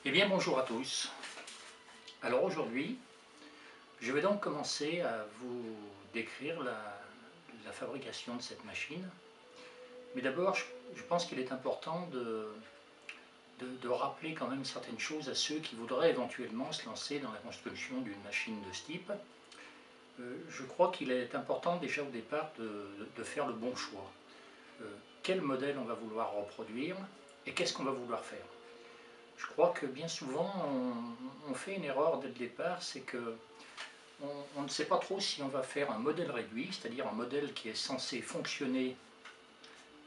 Eh bien bonjour à tous. Alors aujourd'hui, je vais donc commencer à vous décrire la fabrication de cette machine. Mais d'abord, je pense qu'il est important de rappeler quand même certaines choses à ceux qui voudraient éventuellement se lancer dans la construction d'une machine de ce type. Je crois qu'il est important déjà au départ de faire le bon choix. Quel modèle on va vouloir reproduire et qu'est-ce qu'on va vouloir faire. Je crois que bien souvent, on fait une erreur dès le départ, c'est que on ne sait pas trop si on va faire un modèle réduit, c'est-à-dire un modèle qui est censé fonctionner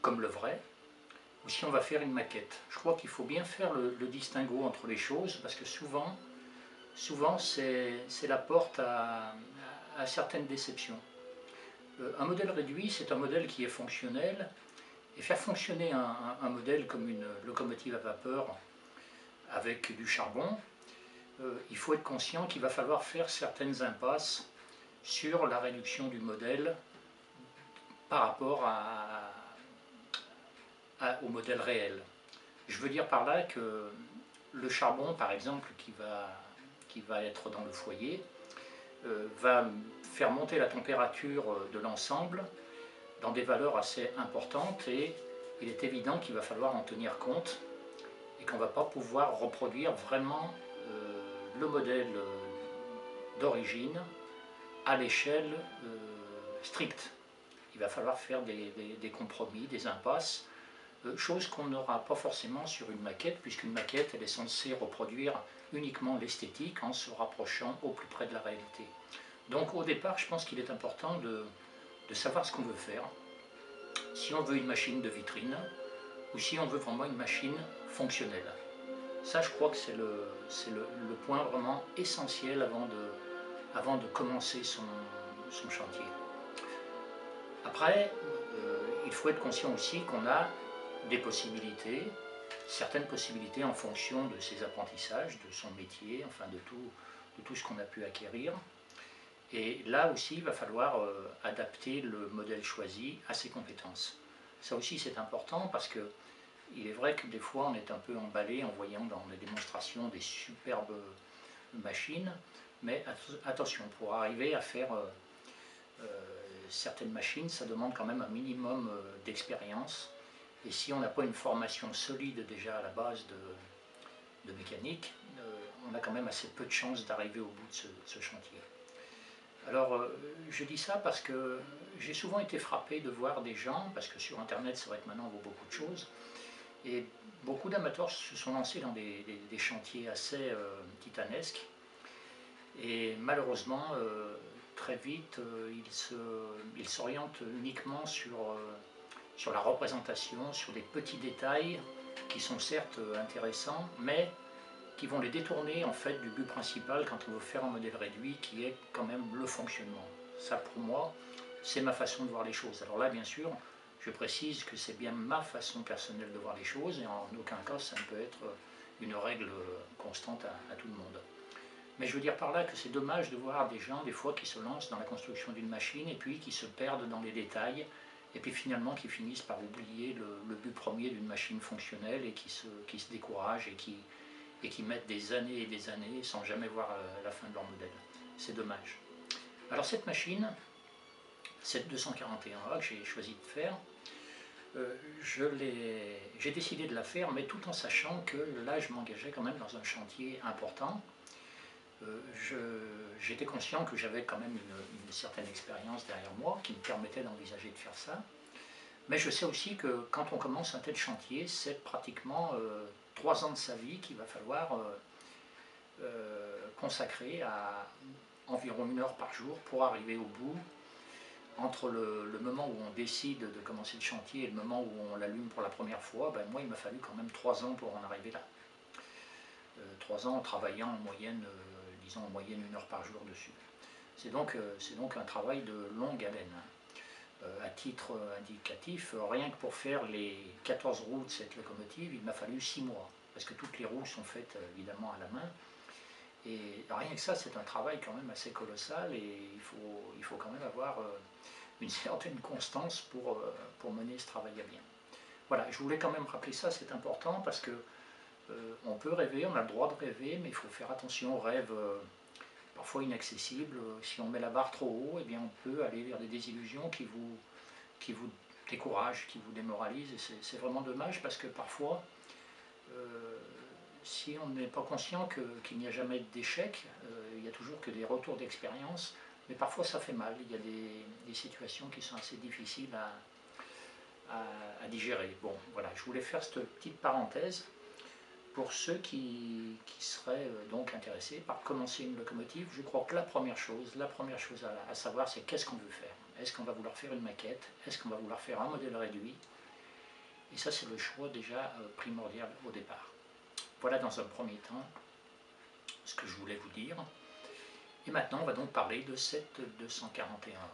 comme le vrai, ou si on va faire une maquette. Je crois qu'il faut bien faire le distinguo entre les choses, parce que souvent c'est la porte à certaines déceptions. Un modèle réduit, c'est un modèle qui est fonctionnel, et faire fonctionner un modèle comme une locomotive à vapeur avec du charbon, il faut être conscient qu'il va falloir faire certaines impasses sur la réduction du modèle par rapport au modèle réel. Je veux dire par là que le charbon, par exemple, qui va être dans le foyer, va faire monter la température de l'ensemble dans des valeurs assez importantes et il est évident qu'il va falloir en tenir compte et qu'on ne va pas pouvoir reproduire vraiment le modèle d'origine à l'échelle stricte. Il va falloir faire des compromis, des impasses, chose qu'on n'aura pas forcément sur une maquette, puisqu'une maquette elle est censée reproduire uniquement l'esthétique en se rapprochant au plus près de la réalité. Donc au départ, je pense qu'il est important de savoir ce qu'on veut faire, si on veut une machine de vitrine, ou si on veut vraiment une machine fonctionnelle. Ça, je crois que c'est le point vraiment essentiel avant de commencer son chantier. Après, il faut être conscient aussi qu'on a des possibilités, certaines possibilités en fonction de ses apprentissages, de son métier, enfin de tout ce qu'on a pu acquérir. Et là aussi, il va falloir adapter le modèle choisi à ses compétences. Ça aussi, c'est important parce que il est vrai que des fois, on est un peu emballé en voyant dans les démonstrations des superbes machines, mais attention, pour arriver à faire certaines machines, ça demande quand même un minimum d'expérience. Et si on n'a pas une formation solide déjà à la base de mécanique, on a quand même assez peu de chances d'arriver au bout de ce chantier. Alors, je dis ça parce que j'ai souvent été frappé de voir des gens, parce que sur Internet, c'est vrai que maintenant on voit beaucoup de choses, et beaucoup d'amateurs se sont lancés dans des chantiers assez titanesques, et malheureusement, très vite, ils s'orientent uniquement sur la représentation, sur des petits détails qui sont certes intéressants, mais qui vont les détourner en fait du but principal quand on veut faire un modèle réduit qui est quand même le fonctionnement. Ça pour moi, c'est ma façon de voir les choses. Alors là bien sûr, je précise que c'est bien ma façon personnelle de voir les choses et en aucun cas ça ne peut être une règle constante à tout le monde. Mais je veux dire par là que c'est dommage de voir des gens des fois qui se lancent dans la construction d'une machine et puis qui se perdent dans les détails et puis finalement qui finissent par oublier le but premier d'une machine fonctionnelle et qui se découragent et qui mettent des années et des années sans jamais voir la fin de leur modèle. C'est dommage. Alors cette machine, cette 241A que j'ai choisi de faire, j'ai décidé de la faire, mais tout en sachant que là je m'engageais quand même dans un chantier important. J'étais conscient que j'avais quand même une certaine expérience derrière moi qui me permettait d'envisager de faire ça. Mais je sais aussi que quand on commence un tel chantier, c'est pratiquement 3 ans de sa vie qu'il va falloir consacrer à environ 1 heure par jour pour arriver au bout. Entre le moment où on décide de commencer le chantier et le moment où on l'allume pour la première fois, ben moi il m'a fallu quand même 3 ans pour en arriver là. 3 ans en travaillant en moyenne, disons en moyenne 1 heure par jour dessus. C'est donc un travail de longue haleine. À titre indicatif, rien que pour faire les 14 roues de cette locomotive, il m'a fallu 6 mois, parce que toutes les roues sont faites évidemment à la main. Et rien que ça, c'est un travail quand même assez colossal et il faut quand même avoir une certaine constance pour mener ce travail à bien. Voilà, je voulais quand même rappeler ça, c'est important parce que On peut rêver, on a le droit de rêver, mais il faut faire attention aux rêves parfois inaccessibles. Si on met la barre trop haut, eh bien on peut aller vers des désillusions qui vous découragent, qui vous démoralisent, et c'est vraiment dommage parce que parfois, si on n'est pas conscient qu'il n'y a jamais d'échec, il n'y a toujours que des retours d'expérience, mais parfois ça fait mal, il y a des situations qui sont assez difficiles à digérer. Bon, voilà, je voulais faire cette petite parenthèse pour ceux qui seraient donc intéressés par commencer une locomotive. Je crois que la première chose à savoir, c'est qu'est-ce qu'on veut faire. Est-ce qu'on va vouloir faire une maquette? Est-ce qu'on va vouloir faire un modèle réduit? Et ça, c'est le choix déjà primordial au départ. Voilà dans un premier temps ce que je voulais vous dire. Et maintenant, on va donc parler de cette 241 A.